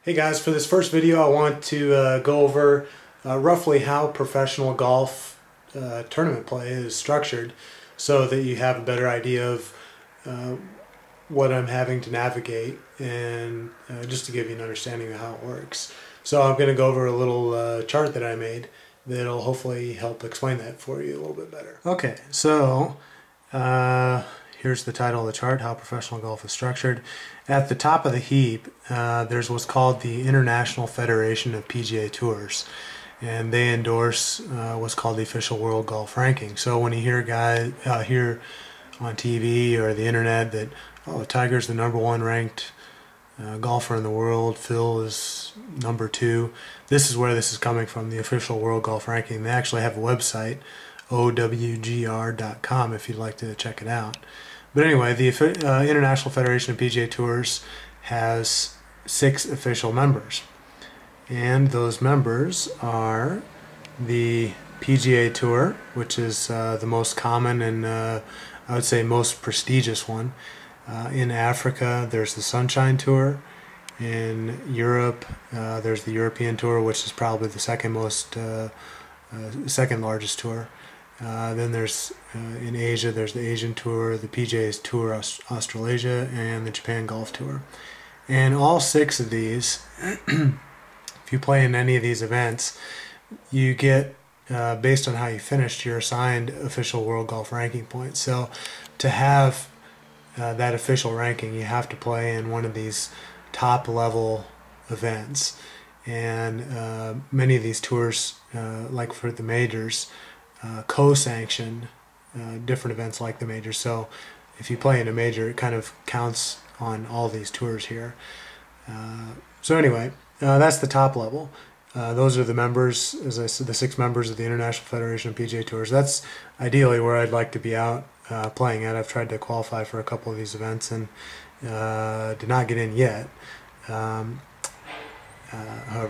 Hey guys, for this first video I want to go over roughly how professional golf tournament play is structured so that you have a better idea of what I'm having to navigate and just to give you an understanding of how it works. So I'm going to go over a little chart that I made that'll hopefully help explain that for you a little bit better. Okay, so here's the title of the chart, How Professional Golf is Structured. At the top of the heap, there's what's called the International Federation of PGA Tours, and they endorse what's called the official World Golf Ranking. So when you hear guys here on TV or the internet that, oh, Tiger's the #1 ranked golfer in the world, Phil is #2, this is where this is coming from, the official World Golf Ranking. They actually have a website, owgr.com, if you'd like to check it out. But anyway, the International Federation of PGA Tours has 6 official members, and those members are the PGA Tour, which is the most common and I would say most prestigious one. In Africa, there's the Sunshine Tour. In Europe, there's the European Tour, which is probably the second largest tour. Then there's in Asia, there's the Asian Tour, the PGA Tour Australasia, and the Japan Golf Tour. And all 6 of these, if you play in any of these events, you get, based on how you finished, you're assigned official World Golf Ranking points. So to have that official ranking, you have to play in one of these top level events. And many of these tours, like for the majors, co-sanction different events like the major. So if you play in a major, it kind of counts on all these tours here. So anyway, that's the top level. Those are the members, as I said, the 6 members of the International Federation of PGA Tours. That's ideally where I'd like to be out playing at. I've tried to qualify for a couple of these events and did not get in yet. However,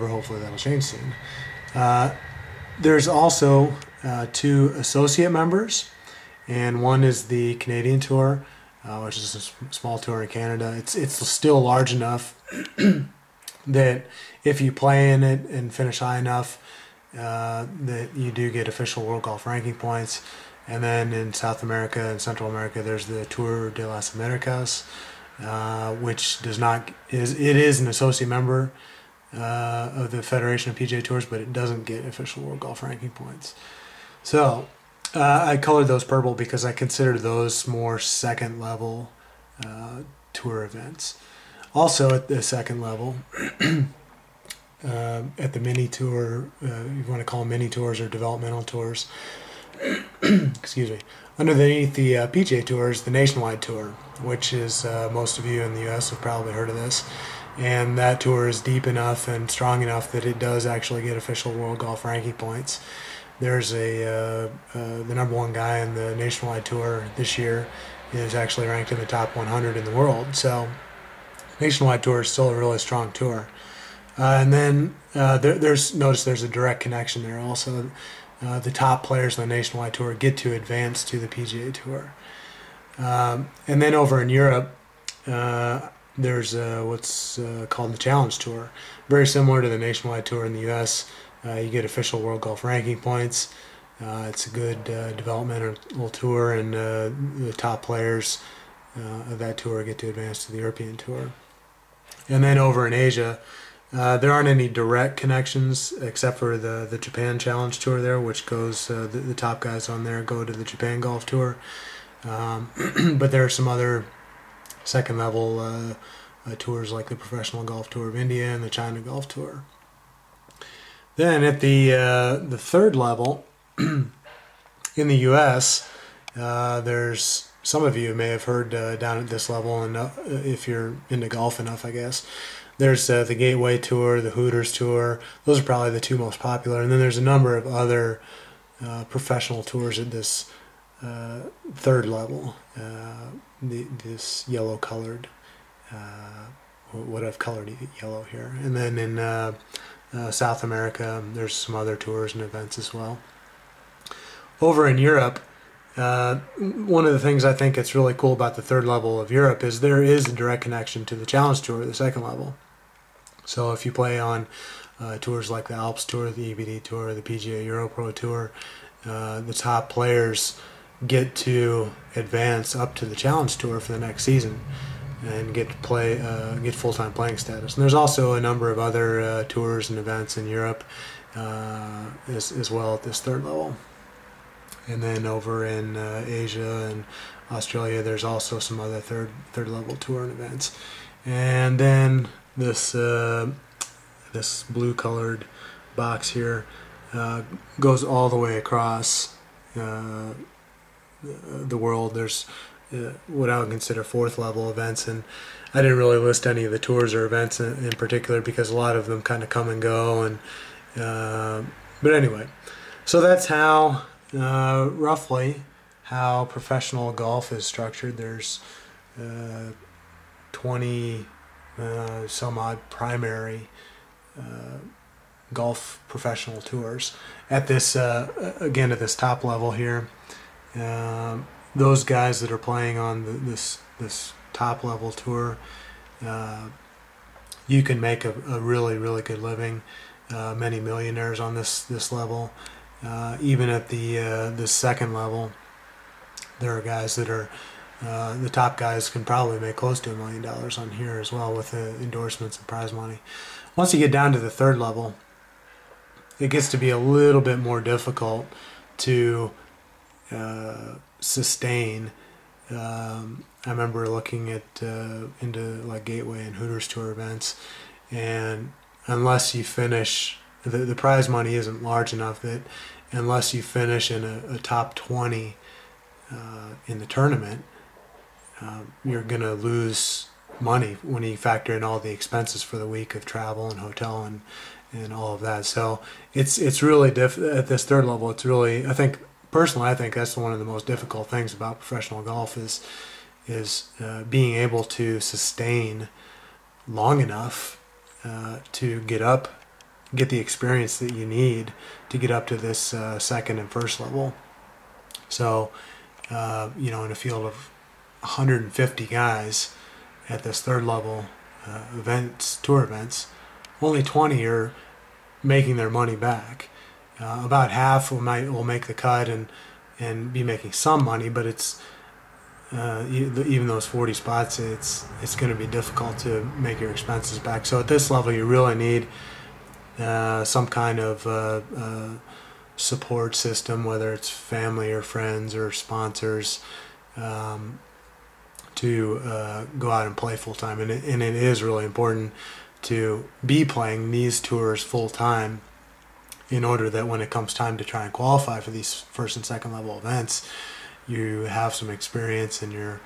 hopefully that'll change soon. There's also 2 associate members, and one is the Canadian Tour, which is a small tour in Canada. It's still large enough that if you play in it and finish high enough, that you do get official World Golf Ranking points. And then in South America and Central America, there's the Tour de las Americas, which is an associate member of the Federation of PGA Tours, but it doesn't get official World Golf Ranking points. So I colored those purple because I consider those more second level tour events. Also at the second level, at the mini tour, you want to call them mini tours or developmental tours, excuse me, underneath the PGA Tour is the Nationwide Tour, which is, most of you in the US have probably heard of this. And that tour is deep enough and strong enough that it does actually get official World Golf Ranking points. There's the #1 guy in the Nationwide Tour this year is actually ranked in the top 100 in the world. So Nationwide Tour is still a really strong tour. And then notice there's a direct connection there also. The top players on the Nationwide Tour get to advance to the PGA Tour. And then over in Europe, there's what's called the Challenge Tour. Very similar to the Nationwide Tour in the US. You get official World Golf Ranking points. It's a good developmental tour, and the top players of that tour get to advance to the European Tour. And then over in Asia, there aren't any direct connections except for the Japan Challenge Tour there, which goes, the top guys on there go to the Japan Golf Tour. But there are some other second level tours like the Professional Golf Tour of India and the China Golf Tour. Then at the third level in the US, there's, some of you may have heard down at this level, and if you're into golf enough, I guess, there's the Gateway Tour, the Hooters Tour. Those are probably the 2 most popular. And then there's a number of other professional tours at this third level, this yellow colored, what I've colored yellow here. And then in South America, there's some other tours and events as well. Over in Europe, one of the things I think that's really cool about the third level of Europe is there is a direct connection to the Challenge Tour, the second level. So if you play on tours like the Alps Tour, the EBD Tour, the PGA Euro Pro Tour, the top players get to advance up to the Challenge Tour for the next season and get to play, get full-time playing status. And there's also a number of other tours and events in Europe as well at this third level. And then over in Asia and Australia, there's also some other third level tour and events. And then this this blue colored box here goes all the way across the world. There's what I would consider fourth level events, and I didn't really list any of the tours or events in particular because a lot of them kind of come and go. And but anyway, so that's how roughly how professional golf is structured. There's 20 some odd primary golf professional tours at this again at this top level here. Those guys that are playing on this top level tour, you can make a really good living. Many millionaires on this level. Even at the second level, there are guys that are the top guys can probably make close to $1 million on here as well with endorsements and prize money. Once you get down to the third level, it gets to be a little bit more difficult to sustain. I remember looking at into like Gateway and Hooters Tour events, and unless you finish, the prize money isn't large enough that unless you finish in a top 20 in the tournament, you're going to lose money when you factor in all the expenses for the week of travel and hotel and all of that. So it's really at this third level. It's really, I think that's one of the most difficult things about professional golf is being able to sustain long enough to get the experience that you need to get up to this second and first level. So in a field of 150 guys at this third level tour events, only 20 are making their money back. About half will make the cut and be making some money, but it's even those 40 spots, it's going to be difficult to make your expenses back. So at this level, you really need some kind of support system, whether it's family or friends or sponsors, to go out and play full time. And it is really important to be playing these tours full time in order that when it comes time to try and qualify for these first and second level events, you have some experience and you're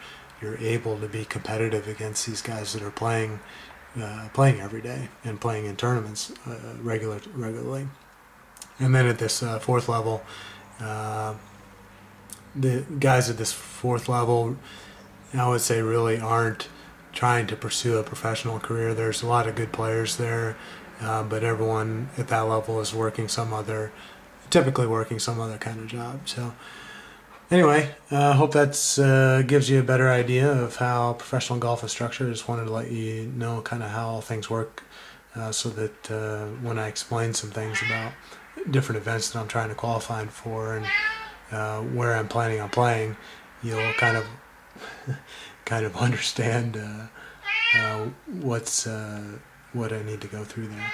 able to be competitive against these guys that are playing every day and playing in tournaments regularly. And then at this fourth level, the guys at this fourth level, I would say, really aren't trying to pursue a professional career. There's a lot of good players there, but everyone at that level is typically working some other kind of job. So anyway, I hope that gives you a better idea of how professional golf is structured. I just wanted to let you know kind of how things work, so that when I explain some things about different events that I'm trying to qualify for and where I'm planning on playing, you'll kind of understand what I need to go through there.